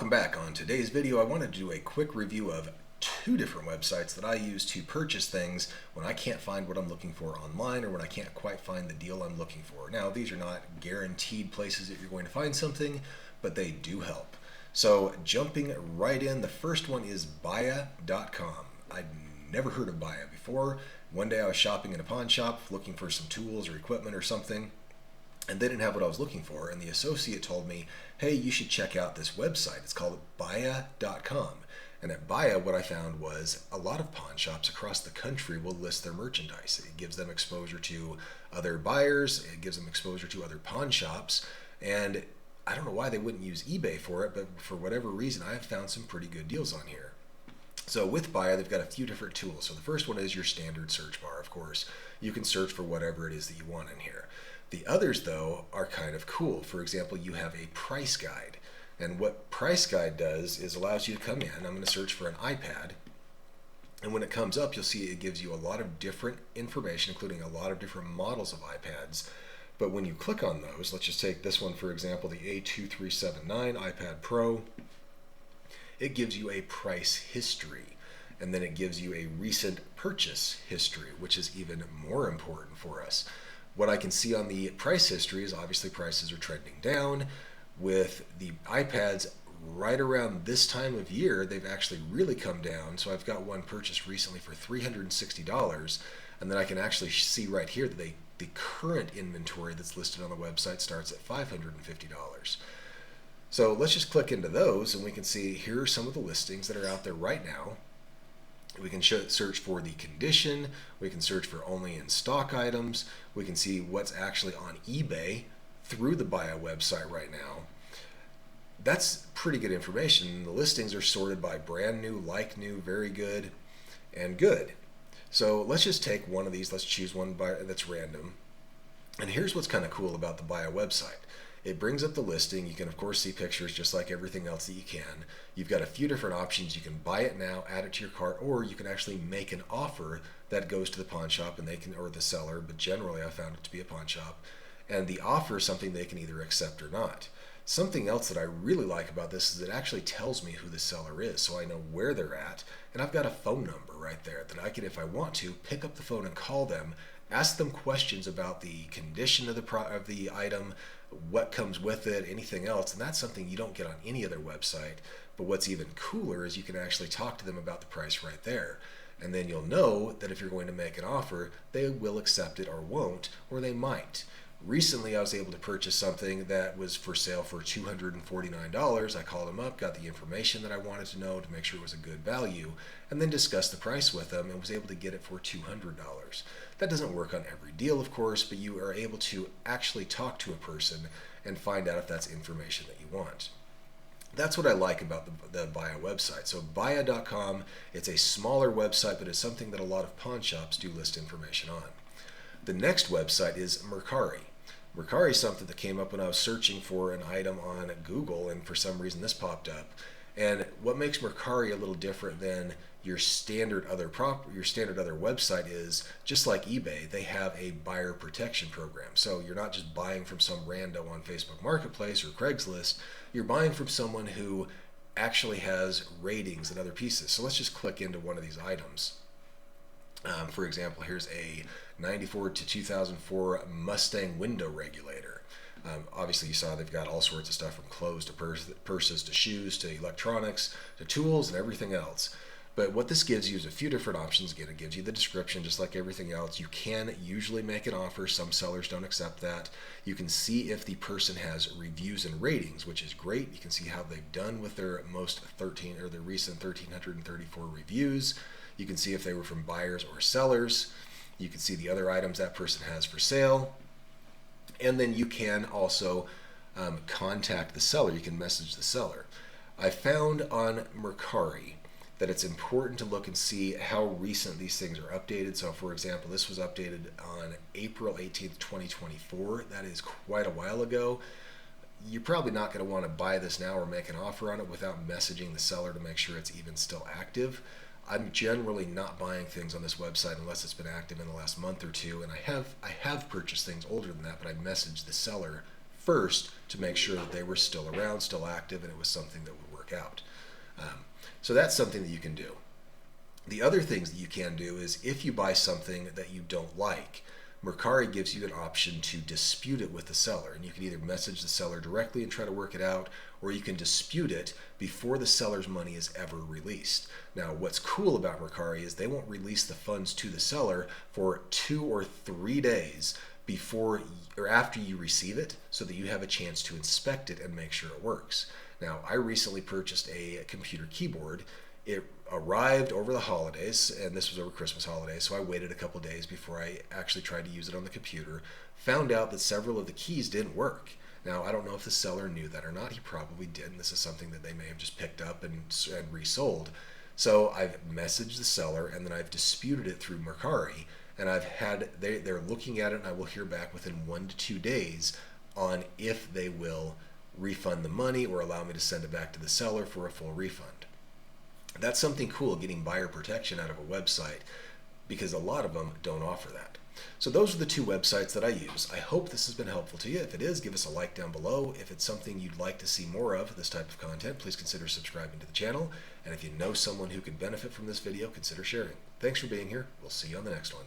Welcome back. On today's video, I wanted to do a quick review of two different websites that I use to purchase things when I can't find what I'm looking for online or when I can't quite find the deal I'm looking for. Now, these are not guaranteed places that you're going to find something, but they do help. So jumping right in, the first one is Buya.com. I'd never heard of Buya before. One day I was shopping in a pawn shop looking for some tools or equipment or something, and they didn't have what I was looking for, and the associate told me, hey, you should check out this website. It's called Buya.com. And at Buya, what I found was a lot of pawn shops across the country will list their merchandise. It gives them exposure to other buyers, it gives them exposure to other pawn shops, and I don't know why they wouldn't use eBay for it, but for whatever reason, I have found some pretty good deals on here. So with Buya, they've got a few different tools. So the first one is your standard search bar, of course. You can search for whatever it is that you want in here. The others, though, are kind of cool. For example, you have a price guide. And what price guide does is allows you to come in. I'm going to search for an iPad. And when it comes up, you'll see it gives you a lot of different information, including a lot of different models of iPads. But when you click on those, let's just take this one, for example, the A2379 iPad Pro. It gives you a price history. And then it gives you a recent purchase history, which is even more important for us. What I can see on the price history is obviously prices are trending down. With the iPads right around this time of year, they've actually really come down. So I've got one purchased recently for $360, and then I can actually see right here that the current inventory that's listed on the website starts at $550. So let's just click into those, and we can see here are some of the listings that are out there right now. We can search for the condition, we can search for only in stock items, we can see what's actually on eBay through the Buya website right now. That's pretty good information. The listings are sorted by brand new, like new, very good, and good. So let's just take one of these, let's choose one that's random. And here's what's kind of cool about the Buya website. It brings up the listing. You can of course see pictures just like everything else that you can. You've got a few different options. You can buy it now, add it to your cart, or you can actually make an offer that goes to the pawn shop and they can, or the seller, but generally I found it to be a pawn shop. And the offer is something they can either accept or not. Something else that I really like about this is it actually tells me who the seller is, so I know where they're at, and I've got a phone number right there that I can, if I want to, pick up the phone and call them, ask them questions about the condition of the item, what comes with it, anything else, and that's something you don't get on any other website. But what's even cooler is you can actually talk to them about the price right there. And then you'll know that if you're going to make an offer, they will accept it or won't, or they might. Recently, I was able to purchase something that was for sale for $249. I called them up, got the information that I wanted to know to make sure it was a good value, and then discussed the price with them and was able to get it for $200. That doesn't work on every deal, of course, but you are able to actually talk to a person and find out if that's information that you want. That's what I like about the Buya website. So Buya.com, it's a smaller website, but it's something that a lot of pawn shops do list information on. The next website is Mercari. Mercari is something that came up when I was searching for an item on Google, and for some reason this popped up. And what makes Mercari a little different than your standard other website is, just like eBay, they have a buyer protection program. So you're not just buying from some rando on Facebook Marketplace or Craigslist, you're buying from someone who actually has ratings and other pieces. So let's just click into one of these items. For example, here's a 94 to 2004 Mustang window regulator. Obviously you saw they've got all sorts of stuff from clothes to purses to shoes to electronics to tools and everything else. But what this gives you is a few different options. Again, it gives you the description just like everything else. You can usually make an offer. Some sellers don't accept that. You can see if the person has reviews and ratings, which is great. You can see how they've done with their their recent 1,334 reviews. You can see if they were from buyers or sellers. You can see the other items that person has for sale. And then you can also contact the seller. You can message the seller. I found on Mercari that it's important to look and see how recent these things are updated. So for example, this was updated on April 18th, 2024. That is quite a while ago. You're probably not going to want to buy this now or make an offer on it without messaging the seller to make sure it's even still active. I'm generally not buying things on this website unless it's been active in the last month or two, and I have purchased things older than that, but I messaged the seller first to make sure that they were still around, still active, and it was something that would work work out. So that's something that you can do. The other things that you can do is if you buy something that you don't like, Mercari gives you an option to dispute it with the seller. And you can either message the seller directly and try to work it out, or you can dispute it before the seller's money is ever released. Now, what's cool about Mercari is they won't release the funds to the seller for 2 or 3 days before or after you receive it, so that you have a chance to inspect it and make sure it works. Now, I recently purchased a computer keyboard. It arrived over the holidays, and this was over Christmas holidays, so I waited a couple days before I actually tried to use it on the computer. Found out that several of the keys didn't work. Now, I don't know if the seller knew that or not. He probably did, and this is something that they may have just picked up and resold. So I've messaged the seller, and then I've disputed it through Mercari, and they're looking at it, and I will hear back within 1 to 2 days on if they will refund the money or allow me to send it back to the seller for a full refund. That's something cool, getting buyer protection out of a website, because a lot of them don't offer that. So those are the 2 websites that I use. I hope this has been helpful to you. If it is, give us a like down below. If it's something you'd like to see more of, this type of content, please consider subscribing to the channel. And if you know someone who could benefit from this video, consider sharing. Thanks for being here. We'll see you on the next one.